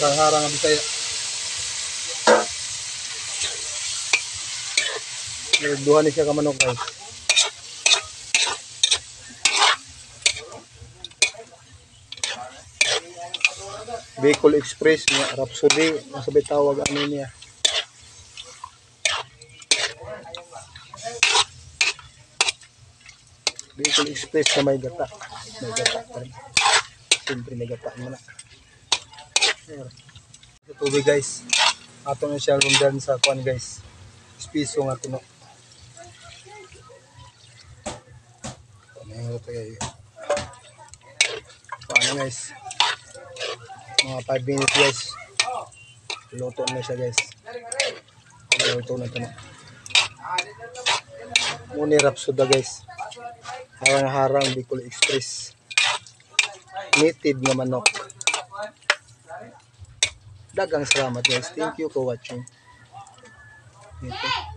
harang-harang ang Bisaya. Duha ni siya ka manok guys. Bicol Express niya, Rhapsody, masabay tawag ano niya. Bicol Express na may gata. May gata pa rin. Siyempre may gata mo na. Ito tubig guys. Ato na siya rundan sa kuan guys. Piso nga ito no. Ano ito paano guys. Mga 5 minutes guys. Luto na siya guys. Luto na ito no. Muna Rhapsody guys. Harang-harang Bicol Express. Native nga manok. Dagang salamat guys. Thank you for watching. Ito.